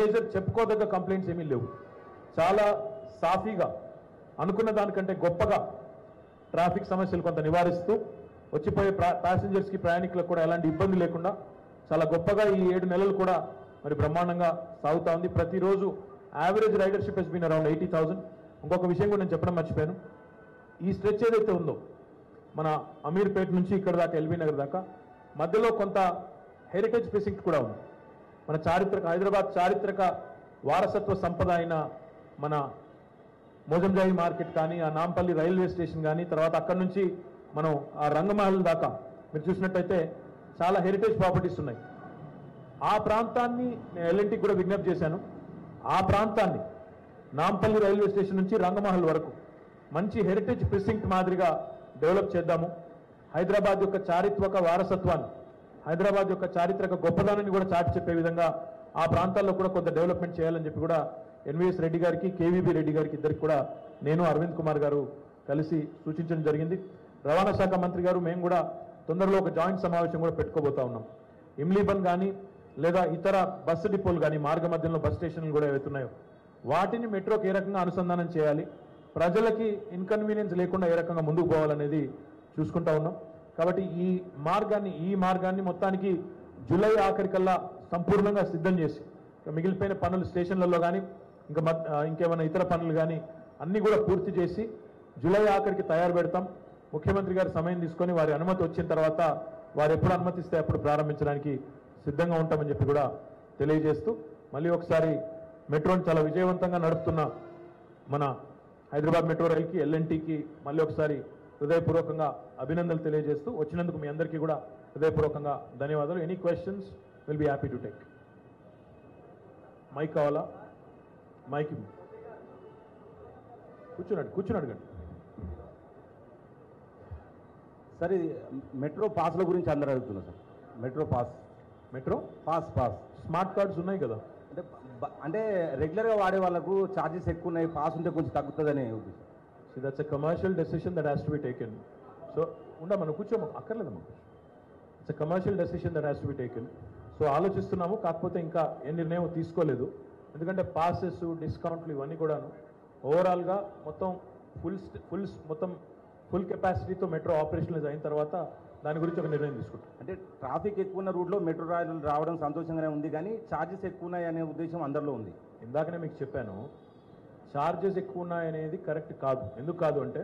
Major చెప్పుకోదగ్గ complaints ఏమీ లేవు. చాలా సాఫీగా అనుకున్న దానికంటే గొప్పగా ట్రాఫిక్ సమస్యలు కొంత నివారిస్తూ వచ్చిపోయే ప్యాసింజర్స్కి ప్రయాణికులకు కూడా ఎలాంటి ఇబ్బంది లేకుండా చాలా గొప్పగా ఈ 7 నెలలు కూడా మరి బ్రహ్మాండంగా సాగుతా ఉంది. ప్రతిరోజు యావరేజ్ రైడర్షిప్ హెస్ బీన్ అరౌండ్ 80,000. ఇంకొక విషయం కూడా నేను చెప్పడం మర్చిపోయాను. ఈ స్ట్రెచ్ ఏదైతే ఉందో మన అమీర్పేట నుంచి ఇక్కడ దాకా ఎల్బీ నగర్ దాకా మధ్యలో కొంత హెరిటేజ్ ప్రిసింక్ట్ కూడా ఉంది. మన హైదరాబాద్ చారిత్రక వారసత్వ సంపద అయిన మన మోజంజాయి మార్కెట్ కానీ, ఆ నాంపల్లి రైల్వే స్టేషన్ కానీ, తర్వాత అక్కడి నుంచి మనం ఆ రంగమహల్ దాకా మీరు చూసినట్టయితే చాలా హెరిటేజ్ ప్రాపర్టీస్ ఉన్నాయి. ఆ ప్రాంతాన్ని నేను ఎల్ఎన్టీకి కూడా విజ్ఞప్తి చేశాను. ఆ ప్రాంతాన్ని నాంపల్లి రైల్వే స్టేషన్ నుంచి రంగమహల్ వరకు మంచి హెరిటేజ్ ప్రిసింక్ట్ మాదిరిగా డెవలప్ చేద్దాము. హైదరాబాద్ యొక్క చారిత్రక వారసత్వాన్ని, హైదరాబాద్ యొక్క చారిత్రక గొప్పదనాన్ని కూడా చాటి చెప్పే విధంగా ఆ ప్రాంతాల్లో కూడా కొంత డెవలప్మెంట్ చేయాలని చెప్పి కూడా ఎన్వీఎస్ రెడ్డి గారికి, కేవీబీ రెడ్డి గారికి ఇద్దరికి కూడా నేను, అరవింద్ కుమార్ గారు కలిసి సూచించడం జరిగింది. రవాణా శాఖ మంత్రి గారు మేము కూడా తొందరలో ఒక జాయింట్ సమావేశం కూడా పెట్టుకోబోతా ఉన్నాం. ఇమ్లీబన్ కానీ లేదా ఇతర బస్సు డిపోలు కానీ, మార్గ మధ్యంలో బస్ స్టేషన్లు కూడా ఏవైతున్నాయో వాటిని మెట్రోకి ఏ రకంగా అనుసంధానం చేయాలి, ప్రజలకి ఇన్కన్వీనియన్స్ లేకుండా ఏ రకంగా ముందుకు పోవాలనేది చూసుకుంటా ఉన్నాం. కాబట్టి ఈ మార్గాన్ని మొత్తానికి జూలై ఆఖరికల్లా సంపూర్ణంగా సిద్ధం చేసి మిగిలిపోయిన పనులు స్టేషన్లలో కానీ ఇంకేమైనా ఇతర పనులు కానీ అన్నీ కూడా పూర్తి చేసి జూలై ఆఖరికి తయారు పెడతాం. ముఖ్యమంత్రి గారు సమయం తీసుకొని వారి అనుమతి వచ్చిన తర్వాత వారు ఎప్పుడు అనుమతిస్తే అప్పుడు ప్రారంభించడానికి సిద్ధంగా ఉంటామని చెప్పి కూడా తెలియజేస్తూ మళ్ళీ ఒకసారి మెట్రోని చాలా విజయవంతంగా నడుపుతున్న మన హైదరాబాద్ మెట్రో రైల్కి, ఎల్ఎన్టీకి మళ్ళీ ఒకసారి హృదయపూర్వకంగా అభినందనలు తెలియజేస్తూ వచ్చినందుకు మీ అందరికీ కూడా హృదయపూర్వకంగా ధన్యవాదాలు. Any questions will be happy to take. Mike కావాలా? మైక్ కూర్చుని అడగండి. సార్, ఇది మెట్రో పాస్ల గురించి అందరూ అడుగుతున్నారు sir. Metro pass smart cards ఉన్నాయి కదా, అంటే రెగ్యులర్గా వాడే వాళ్ళకు ఛార్జెస్ ఎక్కువ ఉన్నాయి, పాస్ ఉంటే కొంచెం తగ్గుతుందని. So that's a commercial decision that has to be taken. So మనం కూర్చోము అక్కర్లేదమ్మా. It's a commercial decision that has to be taken. So ఆలోచిస్తున్నాము, కాకపోతే ఇంకా ఏ నిర్ణయం తీసుకోలేదు. ఎందుకంటే పాసెస్, డిస్కౌంట్లు ఇవన్నీ కూడాను ఓవరాల్గా మొత్తం ఫుల్ కెపాసిటీతో మెట్రో ఆపరేషనలైజ్ అయిన తర్వాత దాని గురించి ఒక నిర్ణయం తీసుకుంటాం. అంటే ట్రాఫిక్ ఎక్కువ ఉన్న రూట్లో మెట్రో రైలు రావడం సంతోషంగానే ఉంది, కానీ ఛార్జెస్ ఎక్కువ ఉన్నాయి అనే ఉద్దేశం అందరిలో ఉంది. ఇందాకనే మీకు చెప్పాను, ఛార్జెస్ ఎక్కువ ఉన్నాయనేది కరెక్ట్ కాదు. ఎందుకు కాదు అంటే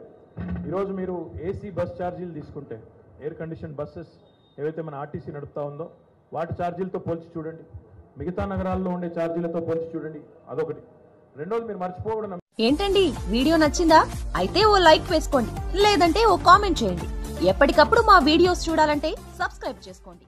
ఈరోజు మీరు ఏసీ బస్ ఛార్జీలు తీసుకుంటే, ఎయిర్ కండిషన్ బస్సెస్ ఏవైతే మన ఆర్టీసీ నడుపుతా ఉందో వాటి ఛార్జీలతో పోల్చి చూడండి, మిగతా నగరాల్లో ఉండే ఛార్జీలతో పోల్చి చూడండి. అదొకటి. రెండోది మీరు మర్చిపోకూడదు. ఏంటండి, వీడియో నచ్చిందా? అయితే ఓ లైక్ వేసుకోండి, లేదంటే ఓ కామెంట్ చేయండి. ఎప్పటికప్పుడు మా వీడియోస్ చూడాలంటే సబ్స్క్రైబ్ చేసుకోండి.